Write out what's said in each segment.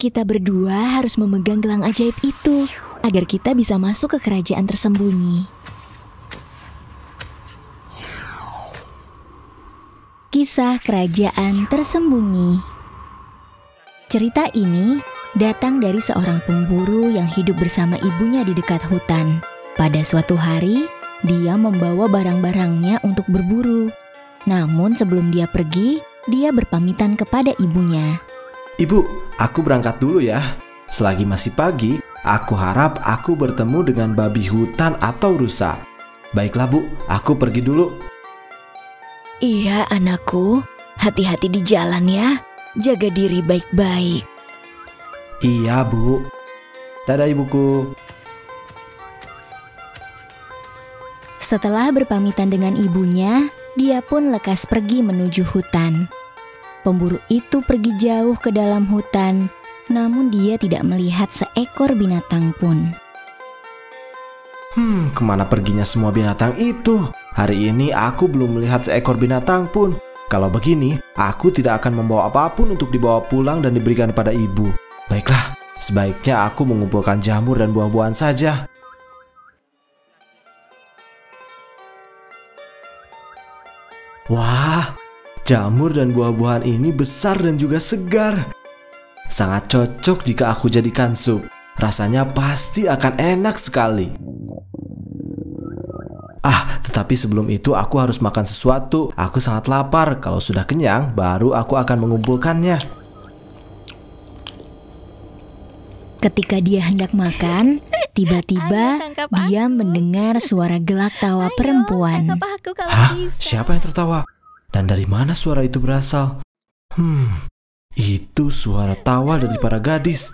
Kita berdua harus memegang gelang ajaib itu agar kita bisa masuk ke kerajaan tersembunyi. Kisah Kerajaan Tersembunyi. Cerita ini datang dari seorang pemburu yang hidup bersama ibunya di dekat hutan. Pada suatu hari, dia membawa barang-barangnya untuk berburu. Namun sebelum dia pergi, dia berpamitan kepada ibunya. Ibu, aku berangkat dulu ya. Selagi masih pagi, aku harap aku bertemu dengan babi hutan atau rusa. Baiklah Bu, aku pergi dulu. Iya anakku, hati-hati di jalan ya. Jaga diri baik-baik. Iya Bu. Dadah ibuku. Setelah berpamitan dengan ibunya, dia pun lekas pergi menuju hutan. Pemburu itu pergi jauh ke dalam hutan, namun dia tidak melihat seekor binatang pun. Kemana perginya semua binatang itu? Hari ini aku belum melihat seekor binatang pun. Kalau begini, aku tidak akan membawa apapun untuk dibawa pulang dan diberikan pada ibu. Baiklah, sebaiknya aku mengumpulkan jamur dan buah-buahan saja. Wah, jamur dan buah-buahan ini besar dan juga segar. Sangat cocok jika aku jadikan sup. Rasanya pasti akan enak sekali. Tetapi sebelum itu aku harus makan sesuatu. Aku sangat lapar. Kalau sudah kenyang, baru aku akan mengumpulkannya. Ketika dia hendak makan, tiba-tiba dia mendengar suara gelak tawa perempuan. Hah? Siapa yang tertawa? Dan dari mana suara itu berasal? Itu suara tawa dari para gadis.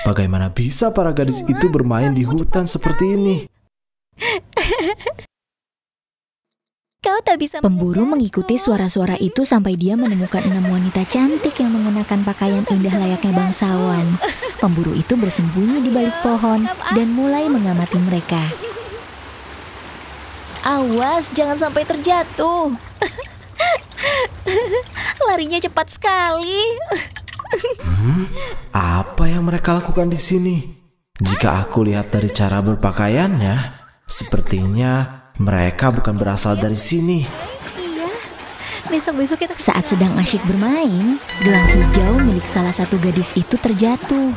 Bagaimana bisa para gadis itu bermain di hutan seperti ini? Pemburu mengikuti suara-suara itu sampai dia menemukan 6 wanita cantik yang mengenakan pakaian indah layaknya bangsawan. Pemburu itu bersembunyi di balik pohon dan mulai mengamati mereka. Awas, jangan sampai terjatuh. Larinya cepat sekali. Apa yang mereka lakukan di sini? Jika aku lihat dari cara berpakaiannya, sepertinya mereka bukan berasal dari sini. Iya, besok-besok kita... Saat sedang asyik bermain, gelang hijau milik salah satu gadis itu terjatuh.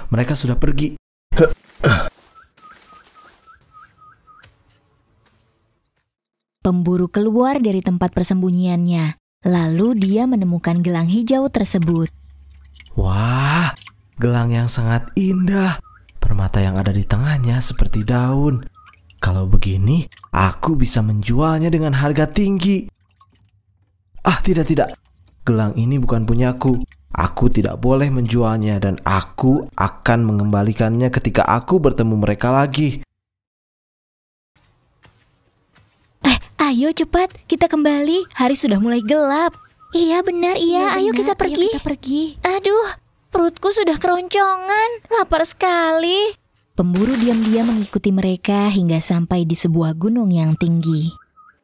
Mereka sudah pergi. Pemburu keluar dari tempat persembunyiannya. Lalu dia menemukan gelang hijau tersebut. Wah, gelang yang sangat indah. Permata yang ada di tengahnya seperti daun. Kalau begini, aku bisa menjualnya dengan harga tinggi. Tidak. Gelang ini bukan punyaku. Aku tidak boleh menjualnya dan aku akan mengembalikannya ketika aku bertemu mereka lagi. Ayo cepat, kita kembali. Hari sudah mulai gelap. Iya benar, ayo kita pergi. Aduh, perutku sudah keroncongan. Lapar sekali. Pemburu diam-diam mengikuti mereka hingga sampai di sebuah gunung yang tinggi.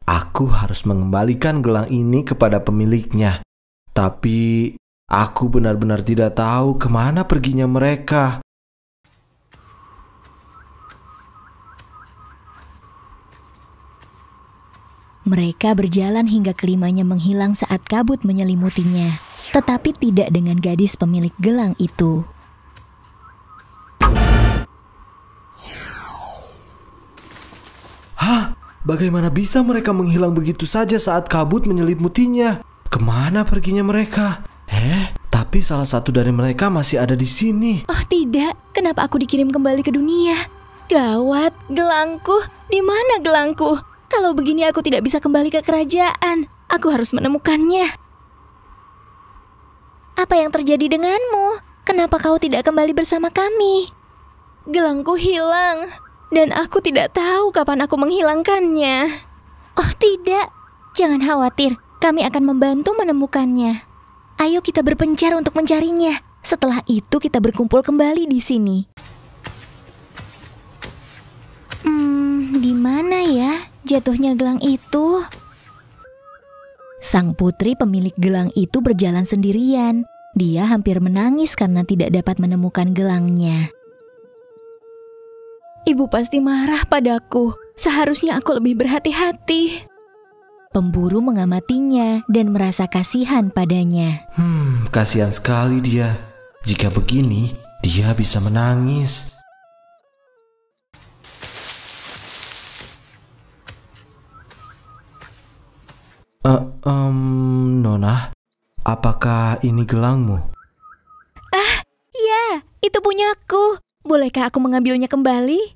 Aku harus mengembalikan gelang ini kepada pemiliknya. Tapi aku benar-benar tidak tahu kemana perginya mereka. Mereka berjalan hingga kelimanya menghilang saat kabut menyelimutinya, tetapi tidak dengan gadis pemilik gelang itu. Bagaimana bisa mereka menghilang begitu saja saat kabut menyelimutinya? Kemana perginya mereka? Tapi salah satu dari mereka masih ada di sini. Oh tidak, kenapa aku dikirim kembali ke dunia? Gawat, gelangku, di mana gelangku? Kalau begini aku tidak bisa kembali ke kerajaan. Aku harus menemukannya. Apa yang terjadi denganmu? Kenapa kau tidak kembali bersama kami? Gelangku hilang, dan aku tidak tahu kapan aku menghilangkannya. Oh tidak, jangan khawatir. Kami akan membantu menemukannya. Ayo kita berpencar untuk mencarinya. Setelah itu kita berkumpul kembali di sini. Di mana ya jatuhnya gelang itu? Sang putri pemilik gelang itu berjalan sendirian. Dia hampir menangis karena tidak dapat menemukan gelangnya. Ibu pasti marah padaku. Seharusnya aku lebih berhati-hati. Pemburu mengamatinya dan merasa kasihan padanya. Kasihan sekali dia. Jika begini, dia bisa menangis. Nona, apakah ini gelangmu? Ya, itu punyaku. Bolehkah aku mengambilnya kembali?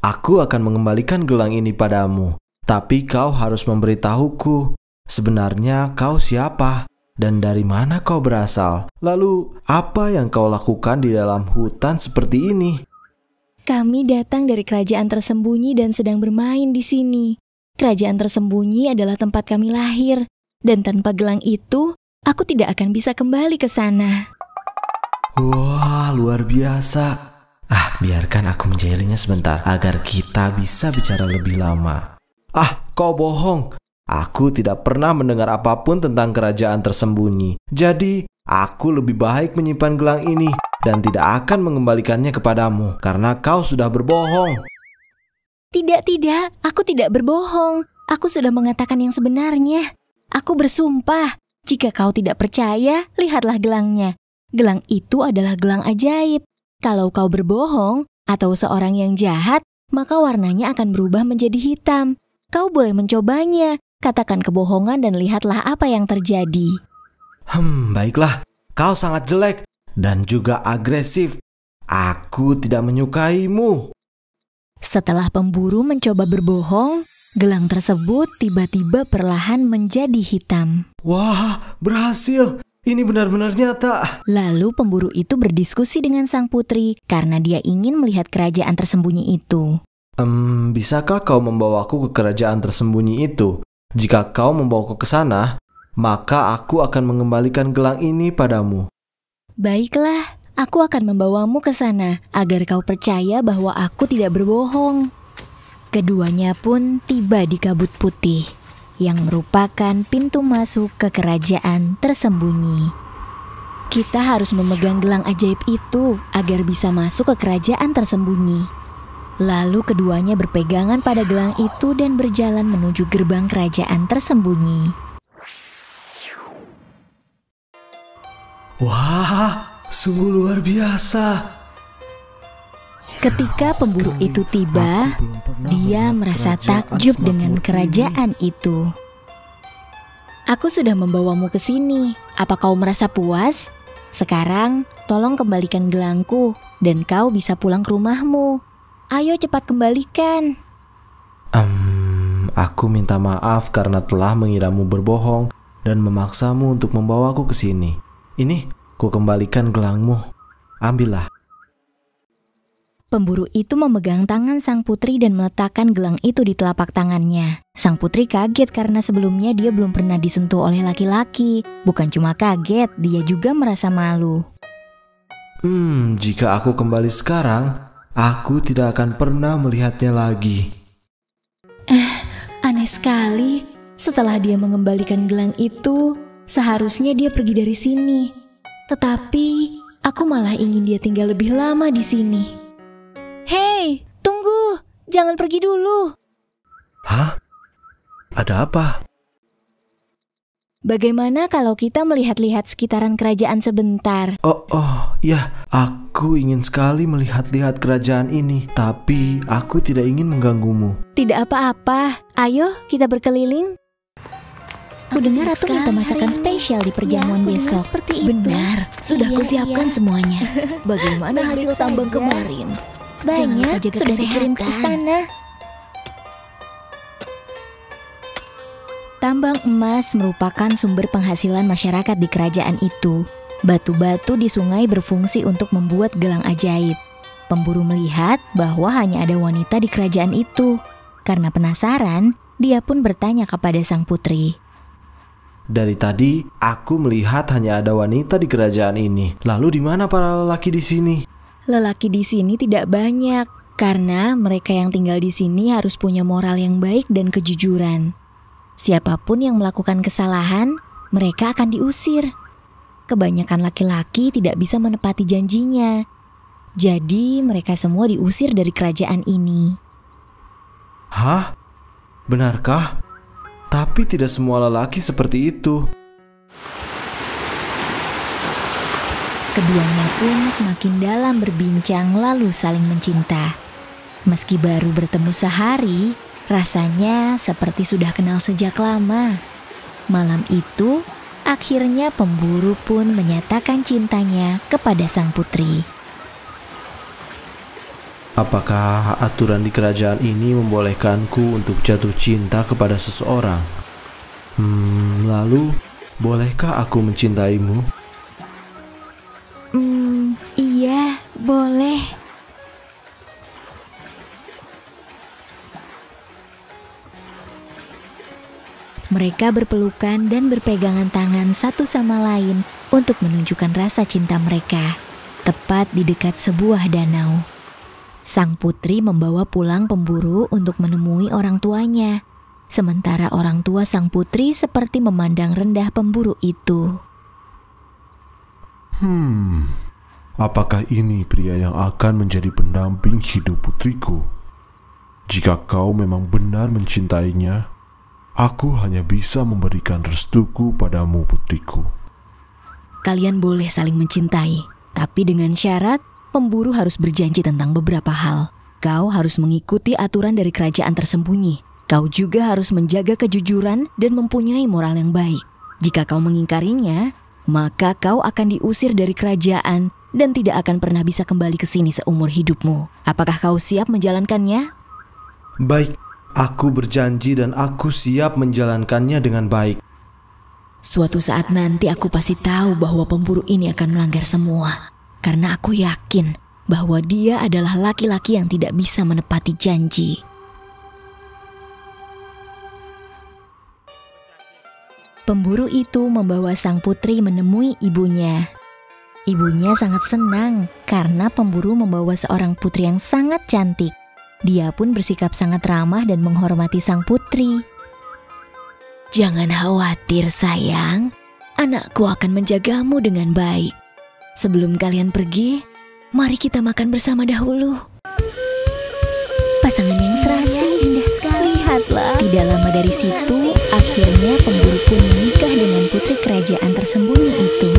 Aku akan mengembalikan gelang ini padamu, tapi kau harus memberitahuku. Sebenarnya kau siapa? Dan dari mana kau berasal? Lalu, apa yang kau lakukan di dalam hutan seperti ini? Kami datang dari kerajaan tersembunyi dan sedang bermain di sini. Kerajaan tersembunyi adalah tempat kami lahir, dan tanpa gelang itu, aku tidak akan bisa kembali ke sana. Wah, luar biasa. Biarkan aku menjahilinya sebentar agar kita bisa bicara lebih lama. Kau bohong. Aku tidak pernah mendengar apapun tentang kerajaan tersembunyi. Jadi, aku lebih baik menyimpan gelang ini dan tidak akan mengembalikannya kepadamu karena kau sudah berbohong. Tidak, aku tidak berbohong. Aku sudah mengatakan yang sebenarnya. Aku bersumpah, jika kau tidak percaya, lihatlah gelangnya. Gelang itu adalah gelang ajaib. Kalau kau berbohong atau seorang yang jahat, maka warnanya akan berubah menjadi hitam. Kau boleh mencobanya. Katakan kebohongan dan lihatlah apa yang terjadi. Baiklah. Kau sangat jelek dan juga agresif. Aku tidak menyukaimu. Setelah pemburu mencoba berbohong, gelang tersebut tiba-tiba perlahan menjadi hitam. Wah, berhasil. Ini benar-benar nyata. Lalu pemburu itu berdiskusi dengan sang putri karena dia ingin melihat kerajaan tersembunyi itu. Bisakah kau membawaku ke kerajaan tersembunyi itu? Jika kau membawaku ke sana, maka aku akan mengembalikan gelang ini padamu. Baiklah. Aku akan membawamu ke sana agar kau percaya bahwa aku tidak berbohong. Keduanya pun tiba di Kabut Putih, yang merupakan pintu masuk ke kerajaan tersembunyi. Kita harus memegang gelang ajaib itu agar bisa masuk ke kerajaan tersembunyi. Lalu keduanya berpegangan pada gelang itu dan berjalan menuju gerbang kerajaan tersembunyi. Wah! Sungguh luar biasa. Ketika pemburu itu tiba, dia merasa takjub dengan kerajaan itu. Aku sudah membawamu ke sini. Apa kau merasa puas? Sekarang, tolong kembalikan gelangku dan kau bisa pulang ke rumahmu. Ayo cepat kembalikan. Aku minta maaf karena telah mengiramu berbohong dan memaksamu untuk membawaku ke sini. Ini ku kembalikan gelangmu. Ambillah. Pemburu itu memegang tangan sang putri dan meletakkan gelang itu di telapak tangannya. Sang putri kaget karena sebelumnya dia belum pernah disentuh oleh laki-laki. Bukan cuma kaget, dia juga merasa malu. Jika aku kembali sekarang, aku tidak akan pernah melihatnya lagi. Aneh sekali. Setelah dia mengembalikan gelang itu, seharusnya dia pergi dari sini. Tetapi, aku malah ingin dia tinggal lebih lama di sini. Hei, tunggu! Jangan pergi dulu! Hah? Ada apa? Bagaimana kalau kita melihat-lihat sekitaran kerajaan sebentar? Ya, aku ingin sekali melihat-lihat kerajaan ini. Tapi, aku tidak ingin mengganggumu. Tidak apa-apa. Ayo, kita berkeliling. Kudengar Ratu minta masakan spesial di perjamuan besok. Benar, sudah kusiapkan semuanya. Bagaimana hasil tambang kemarin? Banyak, sudah dikirim ke istana. Tambang emas merupakan sumber penghasilan masyarakat di kerajaan itu. Batu-batu di sungai berfungsi untuk membuat gelang ajaib. Pemburu melihat bahwa hanya ada wanita di kerajaan itu. Karena penasaran, dia pun bertanya kepada sang putri. Dari tadi, aku melihat hanya ada wanita di kerajaan ini. Lalu di mana para lelaki di sini? Lelaki di sini tidak banyak, karena mereka yang tinggal di sini harus punya moral yang baik dan kejujuran. Siapapun yang melakukan kesalahan, mereka akan diusir. Kebanyakan laki-laki tidak bisa menepati janjinya. Jadi mereka semua diusir dari kerajaan ini. Hah? Benarkah? Tapi tidak semua lelaki seperti itu. Keduanya pun semakin dalam berbincang lalu saling mencinta. Meski baru bertemu sehari, rasanya seperti sudah kenal sejak lama. Malam itu, akhirnya pemburu pun menyatakan cintanya kepada sang putri. Apakah aturan di kerajaan ini membolehkanku untuk jatuh cinta kepada seseorang? Lalu, bolehkah aku mencintaimu? Iya, boleh. Mereka berpelukan dan berpegangan tangan satu sama lain untuk menunjukkan rasa cinta mereka, tepat di dekat sebuah danau. Sang putri membawa pulang pemburu untuk menemui orang tuanya, sementara orang tua sang putri seperti memandang rendah pemburu itu. Apakah ini pria yang akan menjadi pendamping hidup putriku? Jika kau memang benar mencintainya, aku hanya bisa memberikan restuku padamu, putriku. Kalian boleh saling mencintai, tapi dengan syarat pemburu harus berjanji tentang beberapa hal. Kau harus mengikuti aturan dari kerajaan tersembunyi. Kau juga harus menjaga kejujuran dan mempunyai moral yang baik. Jika kau mengingkarinya, maka kau akan diusir dari kerajaan dan tidak akan pernah bisa kembali ke sini seumur hidupmu. Apakah kau siap menjalankannya? Baik, aku berjanji dan aku siap menjalankannya dengan baik. Suatu saat nanti aku pasti tahu bahwa pemburu ini akan melanggar semua. Karena aku yakin bahwa dia adalah laki-laki yang tidak bisa menepati janji. Pemburu itu membawa sang putri menemui ibunya. Ibunya sangat senang karena pemburu membawa seorang putri yang sangat cantik. Dia pun bersikap sangat ramah dan menghormati sang putri. Jangan khawatir sayang, anakku akan menjagamu dengan baik. Sebelum kalian pergi, mari kita makan bersama dahulu. Pasangan yang serasi, indah sekali. Lihatlah. Tidak lama dari situ, akhirnya pemburu pun menikah dengan putri kerajaan tersembunyi itu.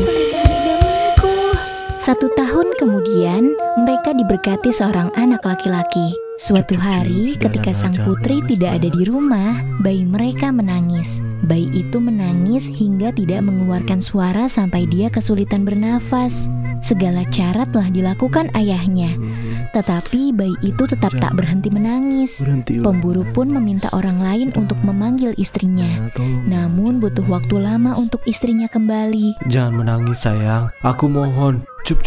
1 tahun kemudian, mereka diberkati seorang anak laki-laki. Suatu hari, ketika sang putri tidak ada di rumah, bayi mereka menangis. Bayi itu menangis hingga tidak mengeluarkan suara sampai dia kesulitan bernafas. Segala cara telah dilakukan ayahnya, tetapi bayi itu tetap tak berhenti menangis. Pemburu pun meminta orang lain untuk memanggil istrinya. Namun butuh waktu lama untuk istrinya kembali. Jangan menangis sayang, aku mohon. Cup.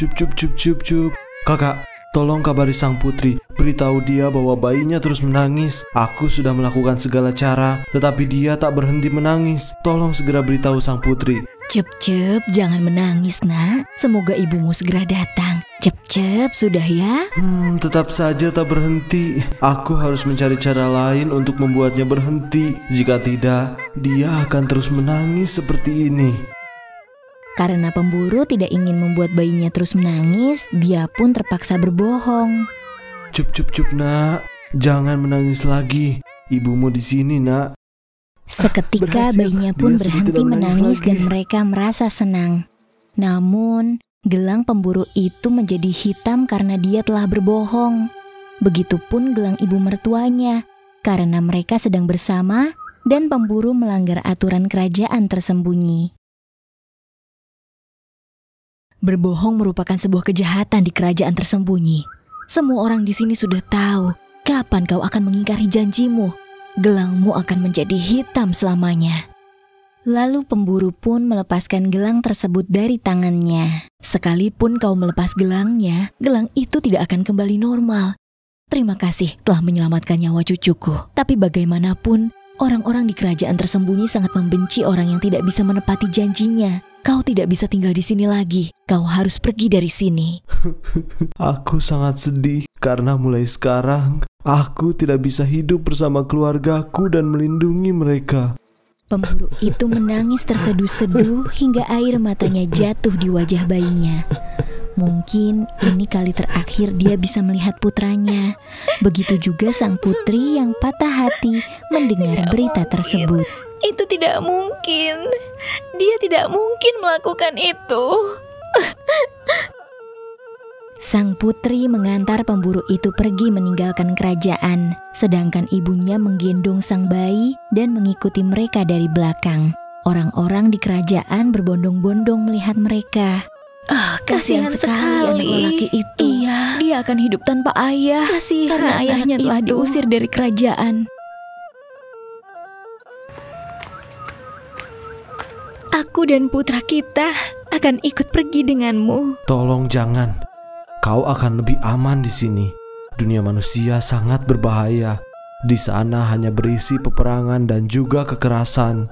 Kakak, tolong kabari sang putri, beritahu dia bahwa bayinya terus menangis. Aku sudah melakukan segala cara, tetapi dia tak berhenti menangis. Tolong segera beritahu sang putri. Cep, jangan menangis nak. Semoga ibumu segera datang. Cep, sudah ya? Tetap saja tak berhenti. Aku harus mencari cara lain untuk membuatnya berhenti. Jika tidak, dia akan terus menangis seperti ini. Karena pemburu tidak ingin membuat bayinya terus menangis, dia pun terpaksa berbohong. Cup nak, jangan menangis lagi. Ibumu di sini nak. Seketika bayinya pun berhenti menangis dan mereka merasa senang. Namun, gelang pemburu itu menjadi hitam karena dia telah berbohong. Begitupun gelang ibu mertuanya, karena mereka sedang bersama dan pemburu melanggar aturan kerajaan tersembunyi. Berbohong merupakan sebuah kejahatan di kerajaan tersembunyi. Semua orang di sini sudah tahu kapan kau akan mengingkari janjimu. Gelangmu akan menjadi hitam selamanya. Lalu pemburu pun melepaskan gelang tersebut dari tangannya. Sekalipun kau melepas gelangnya, gelang itu tidak akan kembali normal. Terima kasih telah menyelamatkan nyawa cucuku. Tapi bagaimanapun, orang-orang di kerajaan tersembunyi sangat membenci orang yang tidak bisa menepati janjinya. Kau tidak bisa tinggal di sini lagi. Kau harus pergi dari sini. Aku sangat sedih karena mulai sekarang aku tidak bisa hidup bersama keluargaku dan melindungi mereka. Pemburu itu menangis terseduh-seduh hingga air matanya jatuh di wajah bayinya. Mungkin ini kali terakhir dia bisa melihat putranya. Begitu juga sang putri yang patah hati mendengar berita tersebut. Itu tidak mungkin. Dia tidak mungkin melakukan itu. Sang putri mengantar pemburu itu pergi meninggalkan kerajaan, sedangkan ibunya menggendong sang bayi dan mengikuti mereka dari belakang. Orang-orang di kerajaan berbondong-bondong melihat mereka. Kasihan sekali anak lelaki itu. Iya, dia akan hidup tanpa ayah karena ayahnya telah diusir dari kerajaan. Aku dan putra kita akan ikut pergi denganmu. Tolong jangan. Kau akan lebih aman di sini. Dunia manusia sangat berbahaya. Di sana hanya berisi peperangan dan juga kekerasan.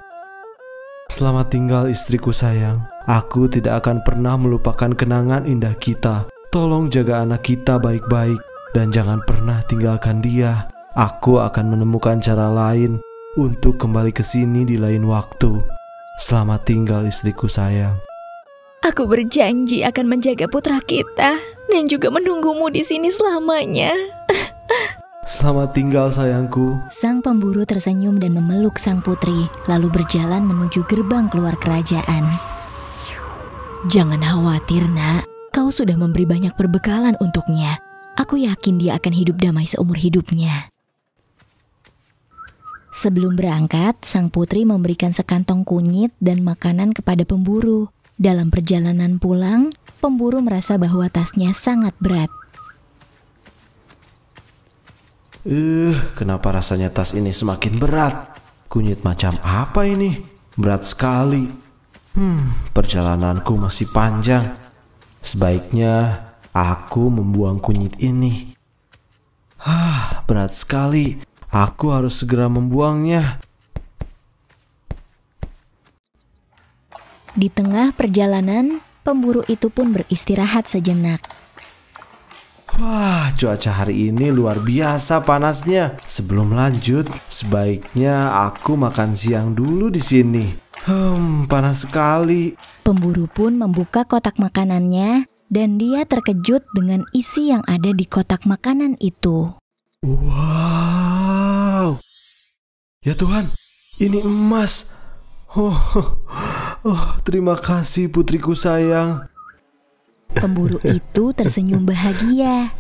Selamat tinggal istriku sayang. Aku tidak akan pernah melupakan kenangan indah kita. Tolong jaga anak kita baik-baik dan jangan pernah tinggalkan dia. Aku akan menemukan cara lain untuk kembali ke sini di lain waktu. Selamat tinggal istriku sayang. Aku berjanji akan menjaga putra kita dan juga menunggumu di sini selamanya. Selamat tinggal sayangku. Sang pemburu tersenyum dan memeluk sang putri, lalu berjalan menuju gerbang keluar kerajaan. Jangan khawatir, nak. Kau sudah memberi banyak perbekalan untuknya. Aku yakin dia akan hidup damai seumur hidupnya. Sebelum berangkat, sang putri memberikan sekantong kunyit dan makanan kepada pemburu. Dalam perjalanan pulang, pemburu merasa bahwa tasnya sangat berat. Kenapa rasanya tas ini semakin berat? Kunyit macam apa ini? Berat sekali. Perjalananku masih panjang. Sebaiknya aku membuang kunyit ini. Berat sekali. Aku harus segera membuangnya. Di tengah perjalanan, pemburu itu pun beristirahat sejenak. Wah, cuaca hari ini luar biasa panasnya. Sebelum lanjut, sebaiknya aku makan siang dulu di sini. Panas sekali. Pemburu pun membuka kotak makanannya dan dia terkejut dengan isi yang ada di kotak makanan itu. Wow. Ya Tuhan, ini emas. Terima kasih putriku sayang. Pemburu itu tersenyum bahagia.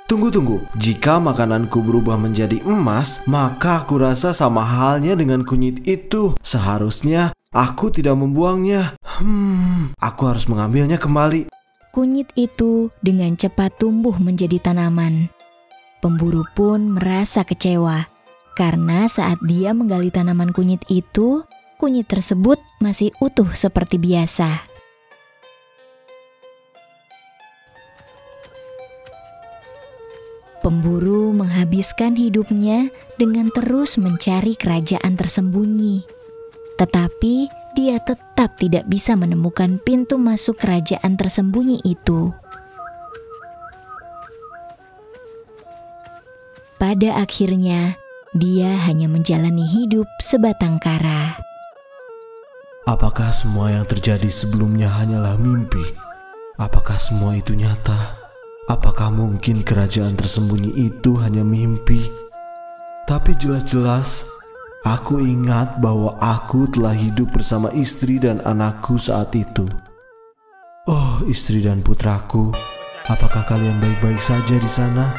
Tunggu. Jika makananku berubah menjadi emas, maka aku rasa sama halnya dengan kunyit itu. Seharusnya aku tidak membuangnya. Aku harus mengambilnya kembali. Kunyit itu dengan cepat tumbuh menjadi tanaman. Pemburu pun merasa kecewa. Karena saat dia menggali tanaman kunyit itu, kunyit tersebut masih utuh seperti biasa. Pemburu menghabiskan hidupnya dengan terus mencari kerajaan tersembunyi. Tetapi dia tetap tidak bisa menemukan pintu masuk kerajaan tersembunyi itu. Pada akhirnya, dia hanya menjalani hidup sebatang kara. Apakah semua yang terjadi sebelumnya hanyalah mimpi? Apakah semua itu nyata? Apakah mungkin kerajaan tersembunyi itu hanya mimpi? Tapi jelas-jelas, aku ingat bahwa aku telah hidup bersama istri dan anakku saat itu. Oh, istri dan putraku, apakah kalian baik-baik saja di sana?